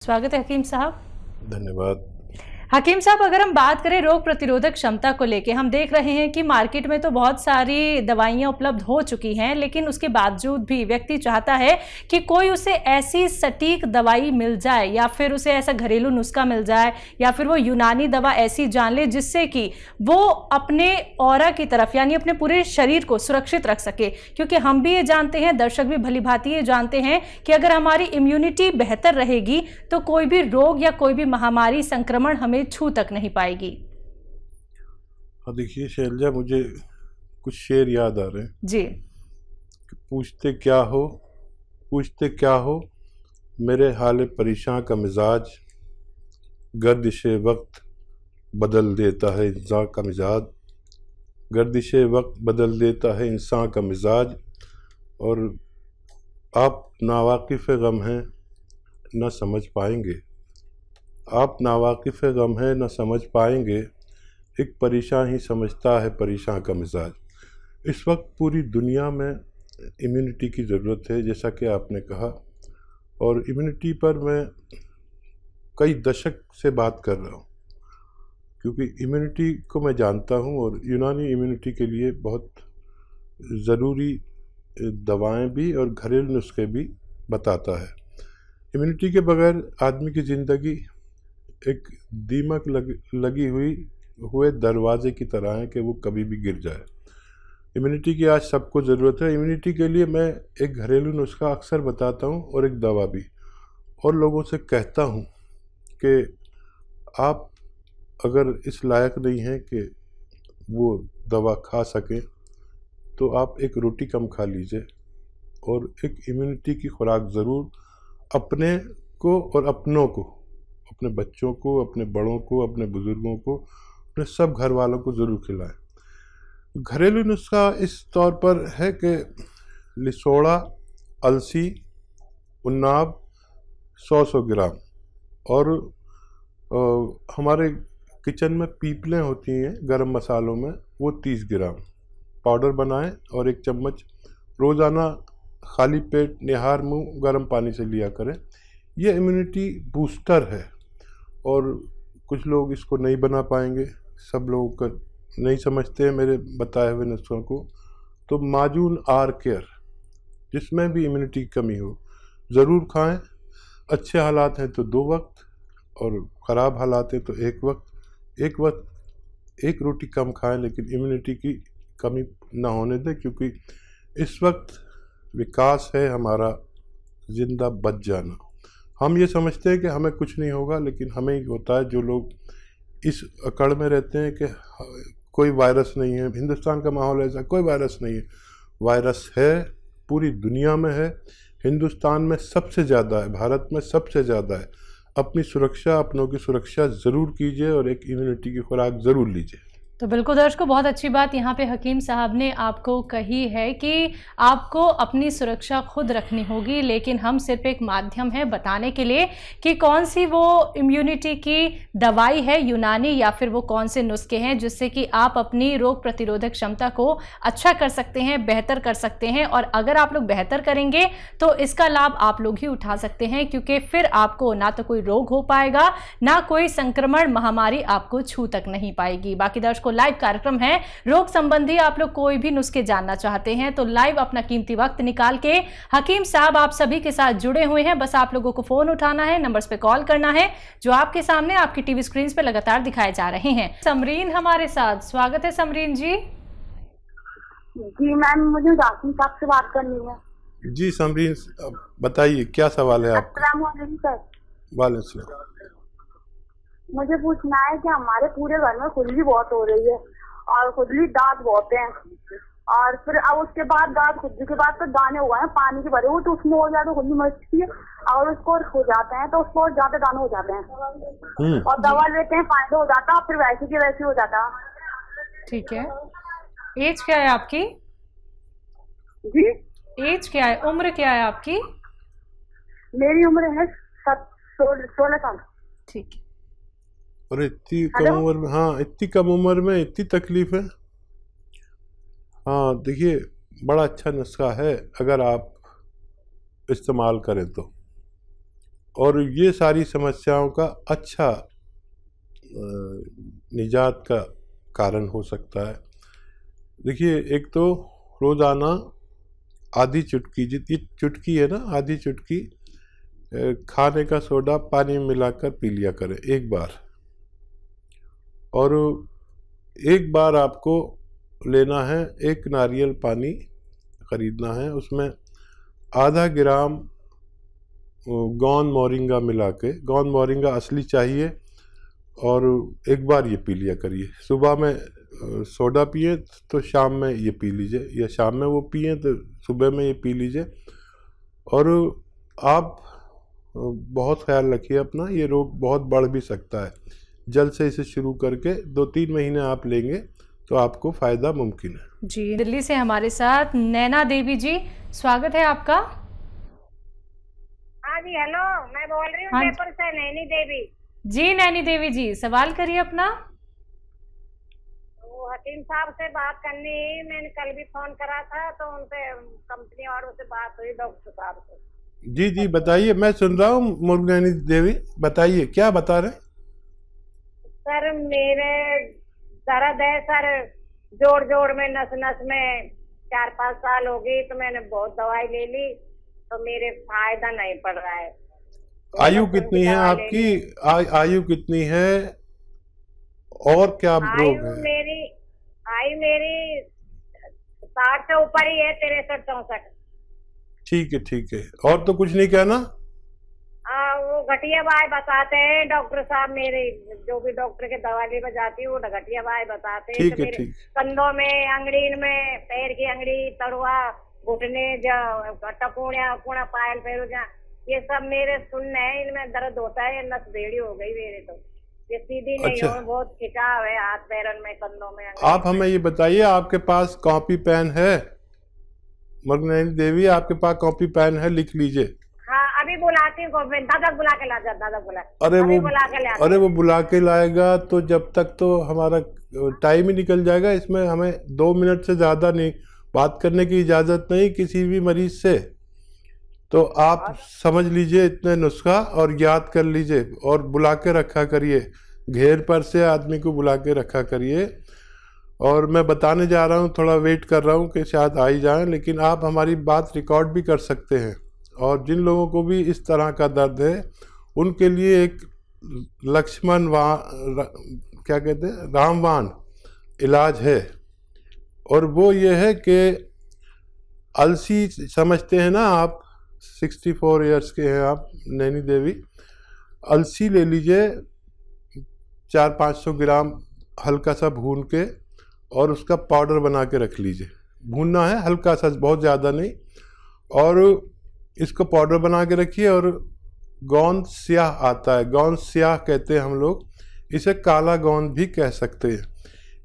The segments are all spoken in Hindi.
स्वागत है हकीम साहब। धन्यवाद। हकीम साहब, अगर हम बात करें रोग प्रतिरोधक क्षमता को लेके, हम देख रहे हैं कि मार्केट में तो बहुत सारी दवाइयां उपलब्ध हो चुकी हैं, लेकिन उसके बावजूद भी व्यक्ति चाहता है कि कोई उसे ऐसी सटीक दवाई मिल जाए या फिर उसे ऐसा घरेलू नुस्खा मिल जाए या फिर वो यूनानी दवा ऐसी जान ले जिससे कि वो अपने ऑरा की तरफ यानी अपने पूरे शरीर को सुरक्षित रख सके। क्योंकि हम भी ये जानते हैं, दर्शक भी भली भांति ये जानते हैं कि अगर हमारी इम्यूनिटी बेहतर रहेगी तो कोई भी रोग या कोई भी महामारी संक्रमण हमें छू तक नहीं पाएगी। देखिए शैलजा, मुझे कुछ शेर याद आ रहे हैं जी। पूछते क्या हो मेरे हाले परेशान का मिजाज, गर्दिश वक्त बदल देता है इंसान का मिजाज, गर्दिश वक्त बदल देता है इंसान का मिजाज। और आप नावाकिफ़ गम हैं न समझ पाएंगे, आप नावाकिफ़ गम है न समझ पाएंगे, एक परेशान ही समझता है परेशान का मिजाज। इस वक्त पूरी दुनिया में इम्यूनिटी की ज़रूरत है, जैसा कि आपने कहा, और इम्यूनिटी पर मैं कई दशक से बात कर रहा हूँ, क्योंकि इम्यूनिटी को मैं जानता हूँ और यूनानी इम्यूनिटी के लिए बहुत ज़रूरी दवाएं भी और घरेलू नुस्खे भी बताता है। इम्यूनिटी के बगैर आदमी की ज़िंदगी एक दीमक लगी हुए दरवाजे की तरह है कि वो कभी भी गिर जाए। इम्यूनिटी की आज सबको ज़रूरत है। इम्यूनिटी के लिए मैं एक घरेलू नुस्खा अक्सर बताता हूँ और एक दवा भी, और लोगों से कहता हूँ कि आप अगर इस लायक नहीं हैं कि वो दवा खा सकें तो आप एक रोटी कम खा लीजिए और एक इम्यूनिटी की खुराक ज़रूर अपने को और अपनों को, अपने बच्चों को, अपने बड़ों को, अपने बुज़ुर्गों को, अपने सब घर वालों को ज़रूर खिलाएं। घरेलू नुस्खा इस तौर पर है कि लिसोड़ा, अलसी, उन्नाब 100 ग्राम, और हमारे किचन में पीपलें होती हैं गरम मसालों में, वो 30 ग्राम पाउडर बनाएं और 1 चम्मच रोज़ाना खाली पेट निहार मुंह गर्म पानी से लिया करें। ये इम्यूनिटी बूस्टर है और कुछ लोग इसको नहीं बना पाएंगे, सब लोग नहीं समझते हैं मेरे बताए हुए नुस्खों को। तो माजून आर केयर, जिसमें भी इम्यूनिटी की कमी हो, ज़रूर खाएं। अच्छे हालात हैं तो 2 वक्त और ख़राब हालात हैं तो 1 वक्त। एक रोटी कम खाएं, लेकिन इम्यूनिटी की कमी ना होने दें, क्योंकि इस वक्त विकास है हमारा ज़िंदा बच जाना। हम ये समझते हैं कि हमें कुछ नहीं होगा, लेकिन हमें ही होता है। जो लोग इस अकड़ में रहते हैं कि कोई वायरस नहीं है, हिंदुस्तान का माहौल ऐसा, कोई वायरस नहीं है। वायरस है, पूरी दुनिया में है, हिंदुस्तान में सबसे ज़्यादा है, भारत में सबसे ज़्यादा है। अपनी सुरक्षा, अपनों की सुरक्षा ज़रूर कीजिए और एक इम्यूनिटी की खुराक ज़रूर लीजिए। तो बिल्कुल दर्शकों, बहुत अच्छी बात यहाँ पे हकीम साहब ने आपको कही है कि आपको अपनी सुरक्षा खुद रखनी होगी, लेकिन हम सिर्फ एक माध्यम है बताने के लिए कि कौन सी वो इम्यूनिटी की दवाई है यूनानी या फिर वो कौन से नुस्खे हैं जिससे कि आप अपनी रोग प्रतिरोधक क्षमता को अच्छा कर सकते हैं, बेहतर कर सकते हैं। और अगर आप लोग बेहतर करेंगे तो इसका लाभ आप लोग ही उठा सकते हैं, क्योंकि फिर आपको ना तो कोई रोग हो पाएगा, ना कोई संक्रमण महामारी आपको छू तक नहीं पाएगी। बाकी दर्शकों, लाइव कार्यक्रम है रोग संबंधी, आप लोग कोई भी नुस्खे जानना चाहते हैं तो लाइव अपना कीमती वक्त निकाल के हकीम साहब आप सभी के साथ जुड़े हुए हैं। बस आप लोगों को फोन उठाना है, नंबर्स पे कॉल करना है जो आपके सामने आपकी टीवी स्क्रीन पे लगातार दिखाए जा रहे हैं। समरीन हमारे साथ, स्वागत है समरीन जी। जी मैम, मुझे डॉक्टर साहब से बात करनी है। जी समरीन, बताइए क्या सवाल है आपका। अस्सलाम वालेकुम सर। वालेकुम सलाम। मुझे पूछना है कि हमारे पूरे घर में खुजली बहुत हो रही है और खुजली दांत बहुत हैं, और फिर अब उसके बाद दांत खुजली के बाद तो दाने हुए हैं पानी के भरे हुए, तो उसमें और ज्यादा खुजली मचती है, और उसको हो जाते हैं तो उसको और ज्यादा दाने हो जाते हैं, और दवा लेते हैं फायदा हो जाता है, फिर वैसे के वैसे हो जाता है। ठीक है, एज क्या है आपकी? जी एज क्या है, उम्र क्या है आपकी? मेरी उम्र है 16 साल। ठीक है। और इतनी कम उम्र में, हाँ इतनी कम उम्र में इतनी तकलीफ है। हाँ देखिए, बड़ा अच्छा नुस्खा है अगर आप इस्तेमाल करें तो। और ये सारी समस्याओं का अच्छा निजात का कारण हो सकता है। देखिए, एक तो रोज़ाना आधी चुटकी, जितनी चुटकी है ना, आधी चुटकी खाने का सोडा पानी में मिलाकर पी लिया करें एक बार। और एक बार आपको लेना है, एक नारियल पानी ख़रीदना है, उसमें आधा ग्राम गोंद मोरिंगा मिला के, गोंद मोरिंगा असली चाहिए, और एक बार ये पी लिया करिए। सुबह में सोडा पिए तो शाम में ये पी लीजिए, या शाम में वो पिए तो सुबह में ये पी लीजिए। और आप बहुत ख्याल रखिए अपना, ये रोग बहुत बढ़ भी सकता है। जल्द से इसे शुरू करके 2-3 महीने आप लेंगे तो आपको फ़ायदा मुमकिन है। जी, दिल्ली से हमारे साथ नैना देवी जी, स्वागत है आपका। हाँ जी, हेलो, मैं बोल रही हूँ हाँ जी। जयपुर से, नैनी देवी। जी नैनी देवी जी, सवाल करिए अपना। वो हकीम साहब से बात करनी है, मैंने कल भी फोन करा था तो उनसे कंपनी वालों से बात हुई, डॉक्टर साहब से। जी जी, बताइए, मैं सुन रहा हूँ मुर्गनैनी देवी, बताइए क्या बता रहे हैं। सर, मेरे दर्द है सर, जोड़ जोड़ में, नस नस में। 4-5 साल हो गई तो मैंने बहुत दवाई ले ली तो मेरे फायदा नहीं पड़ रहा है। आयु कितनी है आपकी? आयु कितनी है और क्या रोग है? आयु मेरी 60 से ऊपर ही है, 63-64। ठीक है, ठीक है, और तो कुछ नहीं कहना। वो घटिया बाय बताते हैं डॉक्टर साहब, मेरे जो भी डॉक्टर के दवाई बजाती है वो घटिया बाय बताते हैं। ठीक तो है, मेरे ठीक। कंधों में, अंगड़ीन में, पैर की अंगड़ी, तड़ुआ, घुटने, टपूणिया पूणा, पायल पैरुजा, ये सब मेरे सुनने हैं, इनमें दर्द होता है। नस बेड़ी हो गई मेरे, तो ये सीधी नहीं अच्छा। हो, बहुत खिंचाव है हाथ पैरन में, कंधों में। आप हमें ये बताइए, आपके पास कॉपी पेन है? मुर्गनैनी देवी, आपके पास कॉपी पेन है? लिख लीजिए। हाँ, अभी बुलाती हूँ, दादा बुला के ला जा, दादा बुला। अरे अभी वो बुला के ला। अरे वो बुला के लाएगा तो जब तक तो हमारा टाइम ही निकल जाएगा। इसमें हमें 2 मिनट से ज़्यादा नहीं बात करने की इजाज़त नहीं किसी भी मरीज से। तो आप समझ लीजिए इतने नुस्खा और याद कर लीजिए, और बुला के रखा करिए, घेर पर से आदमी को बुला के रखा करिए। और मैं बताने जा रहा हूँ, थोड़ा वेट कर रहा हूँ कि शायद आ ही जाए, लेकिन आप हमारी बात रिकॉर्ड भी कर सकते हैं। और जिन लोगों को भी इस तरह का दर्द है उनके लिए एक क्या कहते हैं, रामबाण इलाज है। और वो ये है कि अलसी समझते हैं ना आप, 64 इयर्स के हैं आप नैनी देवी, अलसी ले लीजिए 400-500 ग्राम, हल्का सा भून के, और उसका पाउडर बना के रख लीजिए। भूनना है हल्का सा, बहुत ज़्यादा नहीं। और इसको पाउडर बना के रखिए। और गोंद स्याह आता है, गोंद स्याह कहते हैं हम लोग, इसे काला गोंद भी कह सकते हैं।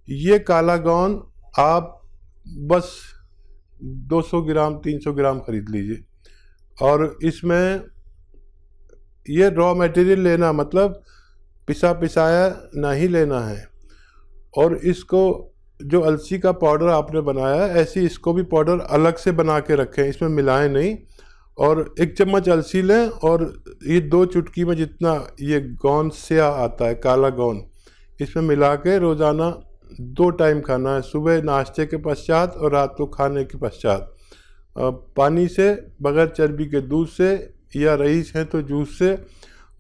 ये काला गोंद आप बस 200 ग्राम 300 ग्राम खरीद लीजिए। और इसमें ये रॉ मटेरियल लेना, मतलब पिसाया नहीं लेना है। और इसको, जो अलसी का पाउडर आपने बनाया है, ऐसे इसको भी पाउडर अलग से बना के रखें, इसमें मिलाएं नहीं। और 1 चम्मच अलसी लें, और ये 2 चुटकी में जितना ये गोंद स्याह आता है, काला गोंद, इसमें मिला के रोज़ाना 2 टाइम खाना है, सुबह नाश्ते के पश्चात और रात को खाने के पश्चात। पानी से, बगैर चर्बी के दूध से, या रईस है तो जूस से।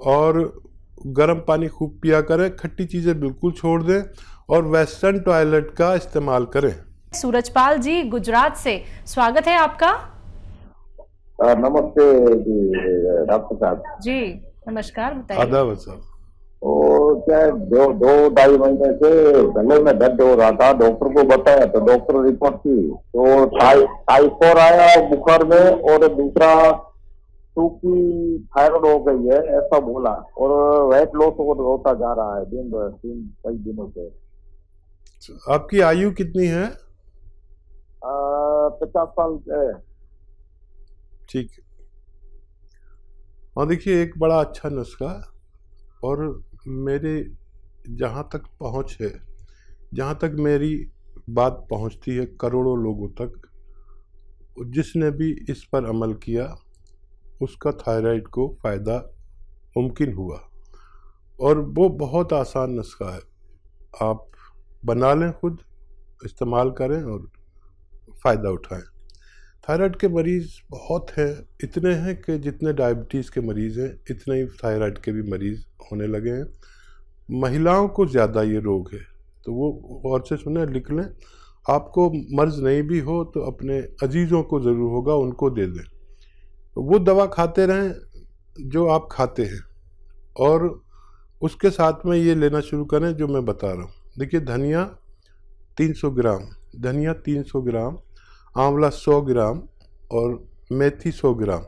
और गर्म पानी खूब पिया करें, खट्टी चीज़ें बिल्कुल छोड़ दें, और वेस्टर्न टॉयलेट का इस्तेमाल करें। सूरजपाल जी गुजरात से, स्वागत है आपका। नमस्ते जी डॉक्टर साहब जी नमस्कार, बताइए। आदाब साहब। और क्या है, 2-2.5 महीने से गले में दर्द हो रहा था, डॉक्टर को बताया तो डॉक्टर रिपोर्ट की तो टाइफाइड आया बुखार में, और दूसरा सूखी थायराइड हो गई है ऐसा बोला। और वेट लॉस होता जा रहा है दिन भर, कई दिनों से। आपकी आयु कितनी है? 50 साल है। ठीक है। और देखिए, एक बड़ा अच्छा नुस्खा, और मेरे जहाँ तक पहुँच है, जहाँ तक मेरी बात पहुँचती है करोड़ों लोगों तक, जिसने भी इस पर अमल किया उसका थायराइड को फ़ायदा मुमकिन हुआ। और वो बहुत आसान नुस्खा है, आप बना लें, खुद इस्तेमाल करें और फ़ायदा उठाएं। थायराइड के मरीज़ बहुत हैं, इतने हैं कि जितने डायबिटीज़ के मरीज़ हैं इतने ही थायराइड के भी मरीज़ होने लगे हैं। महिलाओं को ज़्यादा ये रोग है, तो वो और से सुने, लिख लें। आपको मर्ज़ नहीं भी हो तो अपने अजीज़ों को ज़रूर होगा, उनको दे दें। वो दवा खाते रहें जो आप खाते हैं, और उसके साथ में ये लेना शुरू करें जो मैं बता रहा हूँ। देखिए, धनिया 300 ग्राम, धनिया 300 ग्राम, आंवला 100 ग्राम और मेथी 100 ग्राम,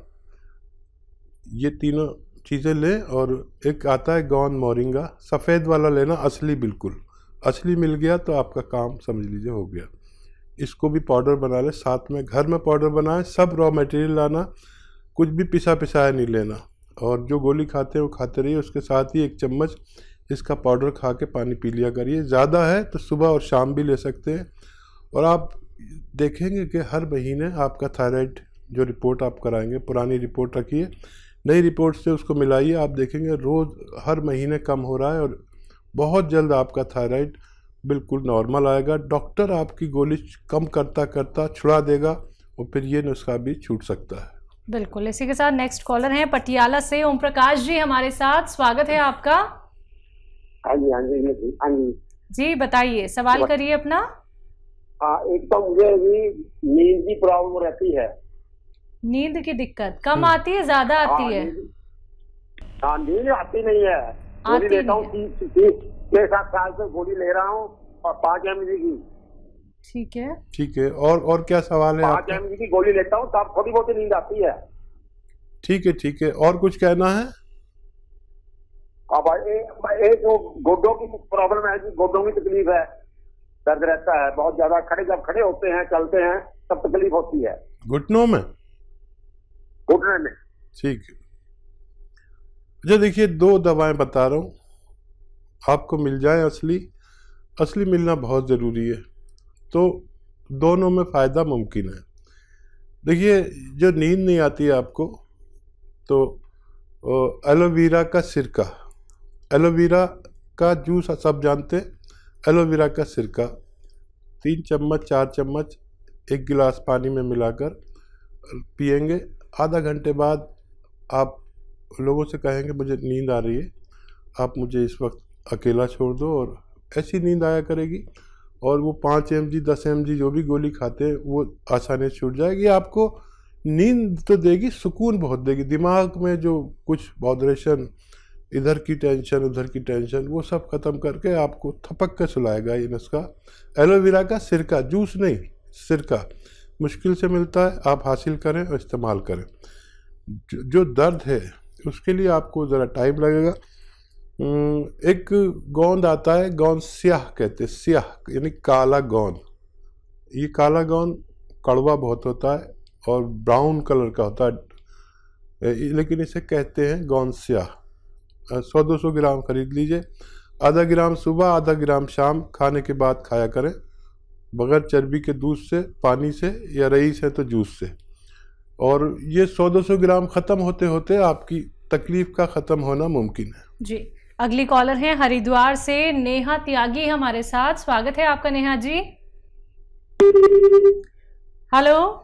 ये तीनों चीज़ें लें। और एक आता है गौन मोरिंगा, सफ़ेद वाला लेना, असली, बिल्कुल असली मिल गया तो आपका काम समझ लीजिए हो गया। इसको भी पाउडर बना लें, साथ में घर में पाउडर बनाएं। सब रॉ मटेरियल लाना, कुछ भी पिसा पिसाया नहीं लेना, और जो गोली खाते हैं वो खाते रहिए। उसके साथ ही 1 चम्मच इसका पाउडर खा के पानी पी लिया करिए। ज़्यादा है तो सुबह और शाम भी ले सकते हैं। और आप देखेंगे कि हर महीने आपका थायराइड जो रिपोर्ट आप कराएंगे, पुरानी रिपोर्ट रखिए, नई रिपोर्ट से उसको मिलाइए, आप देखेंगे रोज़ हर महीने कम हो रहा है, और बहुत जल्द आपका थायराइड बिल्कुल नॉर्मल आएगा। डॉक्टर आपकी गोली कम करता करता छुड़ा देगा, और फिर ये नुस्खा भी छूट सकता है। बिल्कुल। इसी के साथ नेक्स्ट कॉलर हैं पटियाला से ओम प्रकाश जी हमारे साथ, स्वागत है आपका। हाँ जी, हाँ जी, हाँ जी जी, बताइए, सवाल करिए अपना। एक तो मुझे भी नींद की प्रॉब्लम रहती है। नींद की दिक्कत कम आती है, ज्यादा आती है? हाँ, नींद आती नहीं है। गोली लेता हूँ, 6-7 साल से गोली ले रहा हूँ, और 5 mg की। ठीक है, ठीक है, और क्या सवाल है? 5 mg की गोली लेता हूँ तब थोड़ी बहुत नींद आती है। ठीक है, ठीक है, और कुछ कहना है? अब एक जो गोडों की प्रॉब्लम है, गोडों की तकलीफ है, दर्द रहता है बहुत ज्यादा। जब खड़े होते हैं, चलते हैं, तब तकलीफ होती है घुटनों में, घुटने में। ठीक है। अच्छा, देखिए, 2 दवाएं बता रहा हूँ, आपको मिल जाए असली मिलना बहुत ज़रूरी है, तो दोनों में फ़ायदा मुमकिन है। देखिए, जो नींद नहीं आती है आपको, तो एलोवेरा का सिरका, एलोवेरा का जूस सब जानते हैं, एलोवेरा का सिरका 3 चम्मच 4 चम्मच 1 गिलास पानी में मिलाकर पिएंगे। आधा घंटे बाद आप लोगों से कहेंगे मुझे नींद आ रही है, आप मुझे इस वक्त अकेला छोड़ दो, और ऐसी नींद आया करेगी। और वो 5 mg 10 mg जो भी गोली खाते हैं वो आसानी से छूट जाएगी। आपको नींद तो देगी, सुकून बहुत देगी। दिमाग में जो कुछ बॉदरेशन, इधर की टेंशन उधर की टेंशन, वो सब ख़त्म करके आपको थपक के सुलाएगा ये नुस्खा। एलोवेरा का सिरका, जूस नहीं, सिरका मुश्किल से मिलता है, आप हासिल करें और इस्तेमाल करें। जो दर्द है उसके लिए आपको ज़रा टाइम लगेगा। एक गोंद आता है, गोंद स्याह कहते हैं, स्याह यानी काला गोंद। ये काला गोंद कड़वा बहुत होता है और ब्राउन कलर का होता है, लेकिन इसे कहते हैं गोंद स्याह। 100-200 ग्राम खरीद लीजिए, आधा ग्राम सुबह, आधा ग्राम शाम, खाने के बाद खाया करें, बगैर चर्बी के दूध से, पानी से, या रईस है तो जूस से। और ये 100-200 ग्राम ख़त्म होते होते आपकी तकलीफ़ का ख़त्म होना मुमकिन है। जी। अगली कॉलर हैं हरिद्वार से नेहा त्यागी हमारे साथ, स्वागत है आपका नेहा जी। हेलो,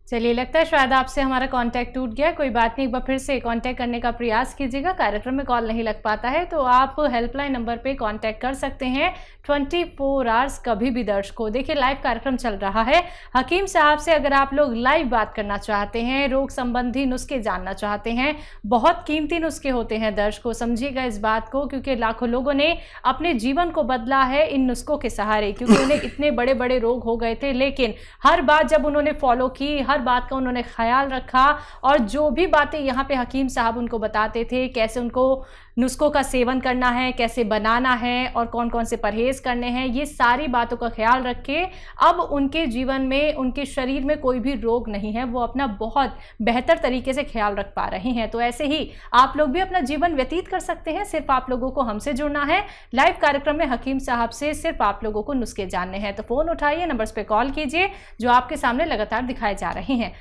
चलिए, लगता है शायद आपसे हमारा कांटेक्ट टूट गया। कोई बात नहीं, एक बार फिर से कांटेक्ट करने का प्रयास कीजिएगा। कार्यक्रम में कॉल नहीं लग पाता है तो आप हेल्पलाइन नंबर पे कांटेक्ट कर सकते हैं 24 आवर्स, कभी भी दर्शकों। देखिए, लाइव कार्यक्रम चल रहा है हकीम साहब से। अगर आप लोग लाइव बात करना चाहते हैं, रोग संबंधी नुस्खे जानना चाहते हैं, बहुत कीमती नुस्खे होते हैं दर्शकों, समझिएगा इस बात को, क्योंकि लाखों लोगों ने अपने जीवन को बदला है इन नुस्खों के सहारे। क्योंकि उन्हें इतने बड़े बड़े रोग हो गए थे, लेकिन हर बात जब उन्होंने फॉलो की, हर बात का उन्होंने ख्याल रखा, और जो भी बातें यहाँ पे हकीम साहब उनको बताते थे, कैसे उनको नुस्खों का सेवन करना है, कैसे बनाना है, और कौन कौन से परहेज करने हैं, ये सारी बातों का ख्याल रखे अब उनके जीवन में, उनके शरीर में कोई भी रोग नहीं है। वो अपना बहुत बेहतर तरीके से ख्याल रख पा रहे हैं। तो ऐसे ही आप लोग भी अपना जीवन व्यतीत कर सकते हैं। सिर्फ आप लोगों को हमसे जुड़ना है। लाइव कार्यक्रम में हकीम साहब से सिर्फ आप लोगों को नुस्खे जानने हैं। तो फ़ोन उठाइए, नंबर्स पे कॉल कीजिए जो आपके सामने लगातार दिखाए जा रहे हैं।